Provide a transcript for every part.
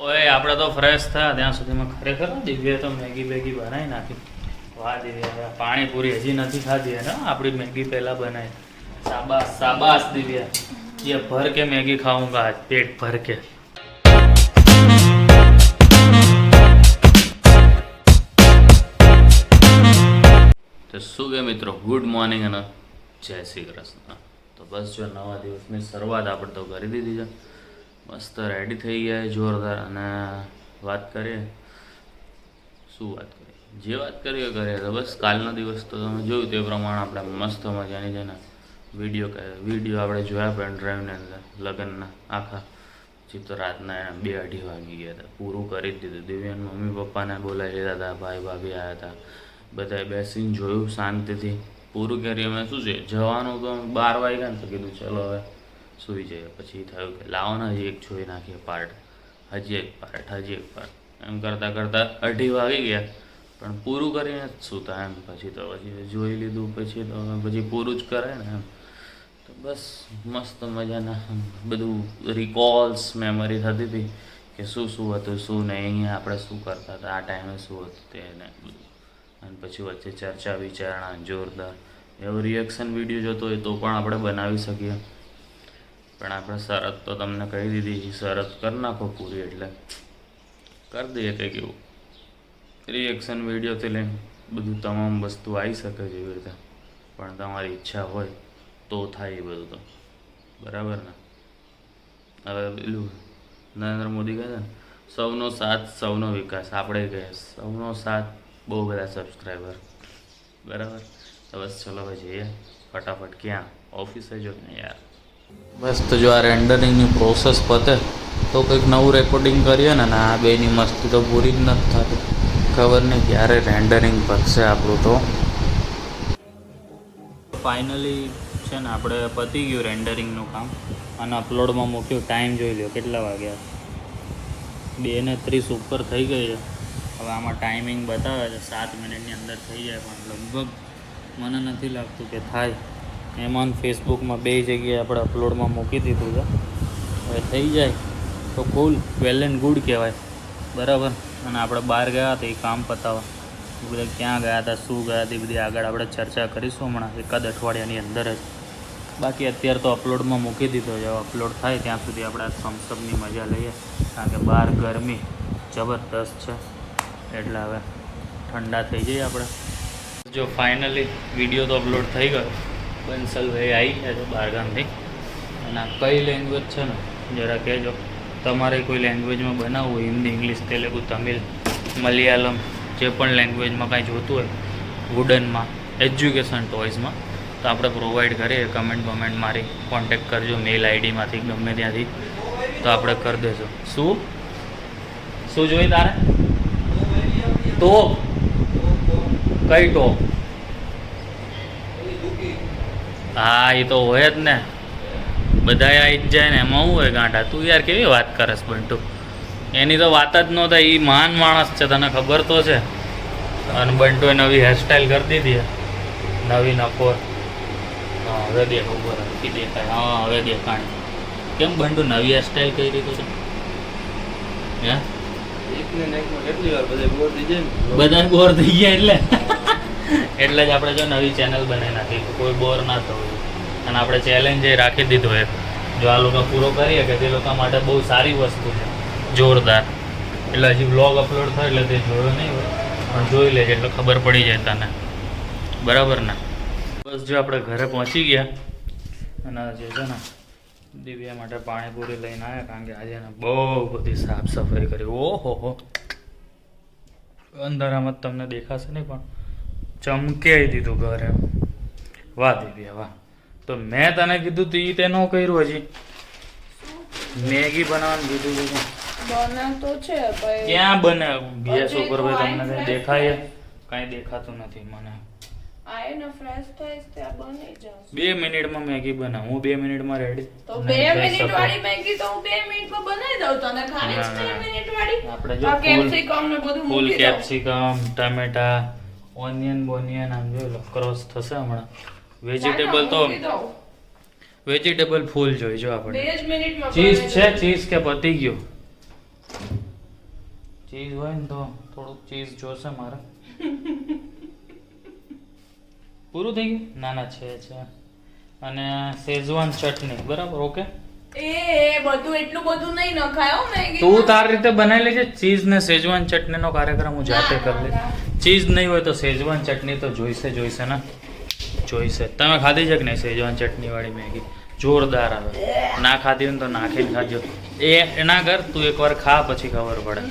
ઓય આપણે તો ફ્રેશ થયા ત્યાં સુધીમાં ખરેખર દિવ્યા તો મેગી બેગી બનાવી નાખી. વાહ દિવ્યા, પાણીપુરી હજી નથી ખાધી ને આપણી મેગી પહેલા બનાવી. શાબાશ શાબાશ દિવ્યા, ये भर के मैगी खाऊंगा आज, पेट भर के. તો શું કે મિત્રો, ગુડ મોર્નિંગ અને જય શ્રી કૃષ્ણ. તો બસ જો નવા દિવસની શરૂઆત આપણે તો કરી દીધી છે. મસ્ત રેડી થઈ ગયા જોરદાર. અને વાત કરીએ, શું વાત કરીએ, જે વાત કરીએ તો બસ કાલનો દિવસ તો તમે જોયું તે પ્રમાણે આપણે મસ્ત મજાની છે ને વિડીયો આપણે જોયા પેન ડ્રાઈવની અંદર લગ્નના આખા. પછી તો રાતના 2-2:30 વાગી ગયા હતા. પૂરું કરી જ દીધું. દિવ્યાના મમ્મી પપ્પાને બોલાવી લીધા હતા, ભાઈ ભાભી આવ્યા હતા, બધાએ બેસીને જોયું શાંતિથી. પૂરું કરી અમે શું છે જવાનું તો 12 વાગ્યા ને તો કીધું ચલો હવે સૂઈ જઈએ. પછી થયું કે લાવો ને હજી એક જોઈ નાખીએ પાર્ટ, હજી એક પાર્ટ એમ કરતાં 2:30 વાગી ગયા. પણ પૂરું કરીને જ સૂતા એમ. પછી જોઈ લીધું પછી પૂરું જ કરે ને એમ. તો બસ મસ્ત મજાના બધું રિકોલ્સ મેમરી થતી હતી કે શું હતું શું નહીં, અહીંયા આપણે શું કરતા હતા, આ ટાઈમે શું હતું તેને બધું. અને પછી વચ્ચે ચર્ચા વિચારણા જોરદાર. એવો રિએક્શન વિડીયો જોતો હોય તો પણ આપણે બનાવી શકીએ. પણ આપણે શરત તો તમને કહી દીધી, શરત કરી નાખો પૂરી એટલે કરી દઈએ કંઈક એવું. રિએક્શન વિડીયોથી લઈને બધું તમામ વસ્તુ આવી શકે છે એવી રીતે. પણ તમારી ઈચ્છા હોય તો થાય એ બધું તો બરાબર ને. હવે પેલું નરેન્દ્ર મોદી કહે છે ને, સૌનો સાથ સૌનો વિકાસ. આપણે કહે સૌનો સાથ, બહુ બધા સબસ્ક્રાઈબર બરાબર. તો બસ ચલો હવે જઈએ ફટાફટ. ક્યાં? ઓફિસે જો ને યાર. બસ તો જો આ રેન્ડરિંગની પ્રોસેસ પતે તો કંઈક નવું રેકોર્ડિંગ કરીએ ને. આ બેની મસ્તી તો પૂરી જ નથી થતી. ખબર નહીં ક્યારે રેન્ડરિંગ પતશે આપણું. તો ફાઇનલી છે ને આપણે પતી ગયું રેન્ડરિંગનું કામ અને અપલોડમાં મૂક્યું. ટાઈમ જોઈ લો કેટલા વાગ્યા, 2:30 ઉપર થઈ ગઈ છે. હવે આમાં ટાઈમિંગ બતાવે છે 7 મિનિટની અંદર થઈ જાય, પણ લગભગ મને નથી લાગતું કે થાય. એમાં ફેસબુકમાં 2 જગ્યાએ આપણે અપલોડમાં મૂકી દીધું છે. હવે થઈ જાય તો કુલ વેલ એન્ડ ગુડ કહેવાય બરાબર. અને આપણે બહાર ગયા હતા એ કામ પતાવવા. બધા ક્યાં ગયા હતા, શું ગયા હતા, એ બધી આગળ આપણે ચર્ચા કરીશું હમણાં એકાદ અઠવાડિયાની અંદર જ. બાકી અત્યારે તો અપલોડમાં મૂકી દીધો છે. અપલોડ થાય ત્યાં સુધી આપણે આ થમ્સઅપની મજા લઈએ, કારણ કે બહાર ગરમી જબરદસ્ત છે. એટલે હવે ઠંડા થઈ જઈએ આપણે. જો ફાઇનલી વિડીયો તો અપલોડ થઈ ગયો. બંસલભાઈ આવી ગયા છે બહારગામથી. અને આ કઈ લેંગ્વેજ છે ને જરા કહેજો. તમારે કોઈ લેંગ્વેજમાં બનાવવું હોય, હિન્દી, ઇંગ્લિશ, તેલુગુ, તમિલ, મલયાલમ, જે પણ લેંગ્વેજમાં કાંઈ જોતું હોય, વુડનમાં, એજ્યુકેશન ટોયઝમાં, તો આપણે પ્રોવાઈડ કરીએ. કમેન્ટ મારી કોન્ટેક્ટ કરજો મેલ આઈડીમાંથી ગમે ત્યાંથી, તો આપણે કરી દેજો. શું જોઈએ તારે? ટોપ? કઈ ટોપ? હા એ તો હોય જ ને, બધા આવી જ જાય ને. એમાં શું હોય ગાંઠા? તું યાર કેવી વાત કરસ બંટુ? એની તો વાત જ ન થાય. એ મહાન માણસ છે, તને ખબર તો છે. અને બંટુએ નવી હેરસ્ટાઈલ કરી દીધી, નવી નકોર. હા હવે દેખાય. હા હવે દેખાણ. કેમ બંટુ નવી હેરસ્ટાઈલ કઈ રીતે છે? હે બધા બોર થઈ ગયા એટલે જ આપણે જો નવી ચેનલ બનાવી નાખી, કોઈ બોર ના થવું. અને આપણે ચેલેન્જ એ રાખી દીધો એક, જો આ લોકો પૂરો કરીએ કે તે લોકો માટે બહુ સારી વસ્તુ છે, જોરદાર. એટલે હજી વ્લોગ અપલોડ થાય એટલે તે જોયો નહીં હોય, પણ જોઈ લેજે એટલે ખબર પડી જાય તને બરાબર ને. બસ જો આપણે ઘરે પહોંચી ગયા અને જે છે ને દિવ્યા માટે પાણીપુરી લઈને આવ્યા, કારણ કે આજે એને બહુ બધી સાફ સફાઈ કરી. ઓહો અંધારામાં જ તમને દેખાશે નહીં પણ ચમકે દીધું ઘર એમ. વાહ દિવ્યા વાહ. તો મેં તને કીધું તું તે ન કર્યું. હજી મેગી બનાવવાનું કીધું તું બનાવતો છે ભાઈ. ક્યાં બને ગેસ ઉપર? ભાઈ તમને કઈ દેખાય? કઈ દેખાતું નથી મને. આઈને ફ્રેશ થાય ત્યાં બની જશે. 2 મિનિટમાં મેગી બનાવ. હું 2 મિનિટમાં રેડી. તો 2 મિનિટ વાળી મેગી તો હું 2 મિનિટમાં બનાવી દઉં તને. ખાલી 2 મિનિટ વાળી. આપણે જો કેપ્સિકમ ને બધું ફૂલ મૂકી દઉં. કેપ્સિકમ, ટમેટા, ઓનિયન આમ જો ક્રોસ થશે હમણાં. વેજીટેબલ ફૂલ જોઈજો આપણે. 2 જ મિનિટમાં ચીઝ છે? ચીઝ કે પતી ગયું? ચીઝ હોય ને તો થોડુંક ચીઝ જોશે મારે. પૂરું થઈ ગયું? ના ના છે. અને શેઝવાન ચટણી, બરાબર, ઓકે. એ બધું એટલું બધું નહીં નખાય હો મેગી. તું તારી રીતે બનાવી લેજે. ચીઝ ને શેઝવાન ચટણીનો કાર્યક્રમ હું જાતે કરી લઈશ. ચીઝ નહીં હોય તો શેઝવાન ચટણી તો જોઈશે ને. જોઈશે. તમે ખાધી છે કે નહીં શેઝવાન ચટણી વાળી મેગી? જોરદાર આવે. ના ખાધી હોય ને તો નાખીને ખાજો. એના કર તું એકવાર ખા પછી ખબર પડે.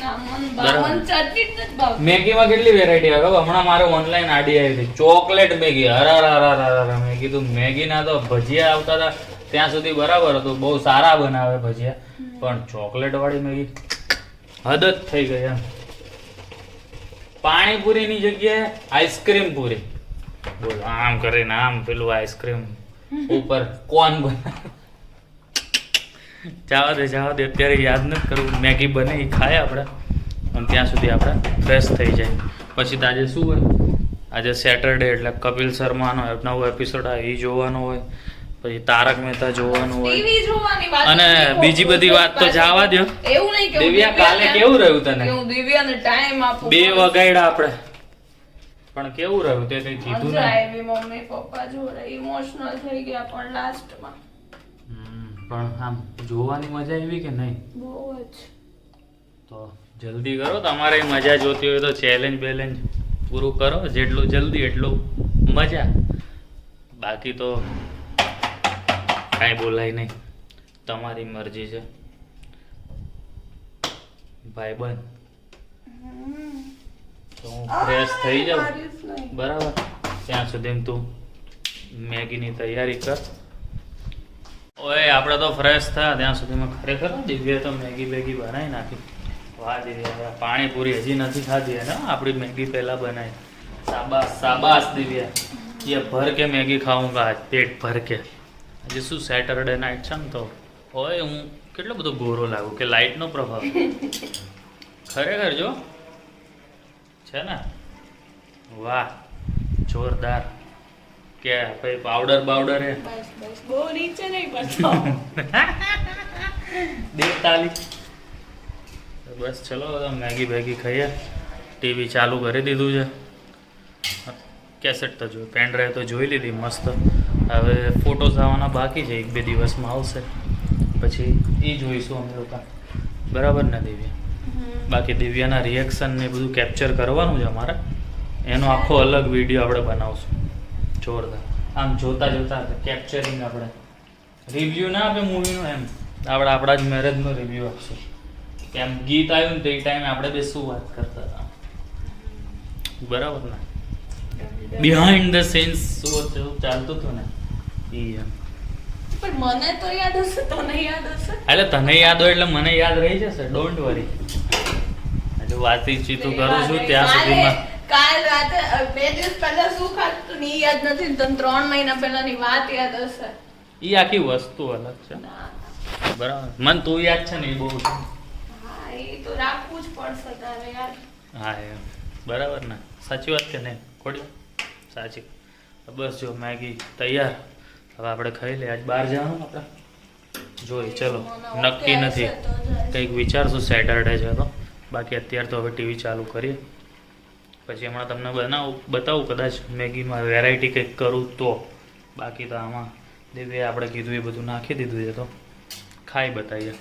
મેગીમાં કેટલી વેરાયટી આવે હમણાં મારે ઓનલાઈન આડી આવી હતી ચોકલેટ મેગી. અરે મેં કીધું મેગી ના તો ભજીયા આવતા હતા ત્યાં સુધી બરાબર હતું, બહુ સારા બનાવે ભજીયા, પણ ચોકલેટ વાળી મેગી હદ જ થઈ ગઈ એમ. પાણીપુરીની જગ્યાએ આઈસ્ક્રીમ પૂરી. બોલ આમ કરીને આમ પેલું આઈસ્ક્રીમ ઉપર કોણ બનાવે. જવા દે અત્યારે યાદ નથી કરવું. મેગી બને એ ખાય આપણે અને ત્યાં સુધી આપણે ફ્રેશ થઈ જાય. પછી તો આજે શું હોય? આજે સેટરડે એટલે કપિલ શર્માનો નવો એપિસોડ આવે એ જોવાનો હોય, પછી તારક મહેતા જોવાનું હોય, અને બીજી બધી વાત તો જવા દો. એવું નહીં કે દિવ્યા કાલે કેવું રહ્યું તને? હું દિવ્યાને ટાઈમ આપું. 2 વગાડ્યા આપણે, પણ કેવું રહ્યું તે કઈ કીધું મજા નહીં. આવી મમ્મી પપ્પા જોડે ઇમોશનલ થઈ ગયા પણ લાસ્ટમાં પણ આમ જોવાની મજા આવી કે નહીં? બહુ જ. તો જલ્દી કરો, તમારે મજા જોતી હોય તો ચેલેન્જ બેલેન્જ પૂરું કરો, જેટલું જલ્દી એટલું મજા. બાકી તો કાંઈ બોલાય નહીં, તમારી મરજી છે ભાઈબંધ. તો હું ફ્રેશ થઈ જાઉં બરાબર, ત્યાં સુધી તું મેગીની તૈયારી કર. ઓય આપણે તો ફ્રેશ થયા ત્યાં સુધીમાં ખરેખર દિવ્યા તો મેગી બનાવી નાખી. વાહ દિવ્યા, પાણીપુરી હજી નથી ખાધી ને આપણી મેગી પહેલા બનાવી. શાબાશ દિવ્યા, ये भर के मैगी खाऊंगा आज, पेट भर के. આજે શું સેટરડે નાઇટ છે ને, તો ઓય હું કેટલો બધો ગોરો લાગુ કે લાઇટનો પ્રભાવ. ખરેખર જો છે ને. વાહ જોરદાર. કે ભાઈ પાવડર હે બસ બહુ નીચે નહીં બતાવો. 42. બસ ચલો મેગી ખાઈએ. ટીવી ચાલુ કરી દીધું છે. કેસેટ તો જોઈ, પેન ડ્રાઈવ તો જોઈ લીધી મસ્ત. હવે ફોટોસ આવવાના બાકી છે, 1-2 દિવસમાં આવશે, પછી એ જોઈશું અમે લોકો, બરાબર ને દિવ્યા? બાકી દિવ્યાના રિએક્શન ને બધું કેપ્ચર કરવાનું છે અમારે. એનો આખો અલગ વિડીયો આપણે બનાવશું જોરદાર. આમ જોતા કેપ્ચરિંગ આપણે રિવ્યૂ ના આપે મૂવીનો, એમ આપણે આપણા જ મેરેજનો રિવ્યૂ આપશું. કેમ ગીત આવ્યું ને તે ટાઈમે આપણે બે શું વાત કરતા હતા, બરાબર ને? બિહાઇન્ડ ધ સીન્સ શું ચાલતું હતું ને એ એમ. પણ મને તો યાદ હશે, તને યાદ હશે. એટલે તને યાદ હોય એટલે મને યાદ રહી જશે, ડોન્ટ વરી. હજુ વાતચીત કરું છું ત્યાં સુધીમાં. કાલ રાતે 2 દિવસ પહેલા શું ખાતું ને ઈ યાદ નથી, તને 3 મહિના પહેલાની વાત યાદ હશે. ઈ આખી વસ્તુ અલગ છે, બરાબર? મને તું યાદ છે ને એ બહુ છે. હા એ તો રાખવું જ પડશે તારે યાર. હા એમ બરાબર ને? સાચી વાત કે નહીં ખોડી? સાચી. બસ જો મેગી તૈયાર, હવે આપણે ખાઈ લઈએ. આજ બહાર જવાનું આપણે જોઈ, ચલો નક્કી નથી, કંઈક વિચારશું સેટરડે છે તો. બાકી અત્યારે તો હવે ટીવી ચાલુ કરીએ, પછી હમણાં તમને બતાવું કદાચ મેગીમાં વેરાયટી કંઈક કરું તો. બાકી તો આમાં દિવ્યાએ આપણે કીધું એ બધું નાખી દીધું છે, તો ખાઈ બતાવીએ.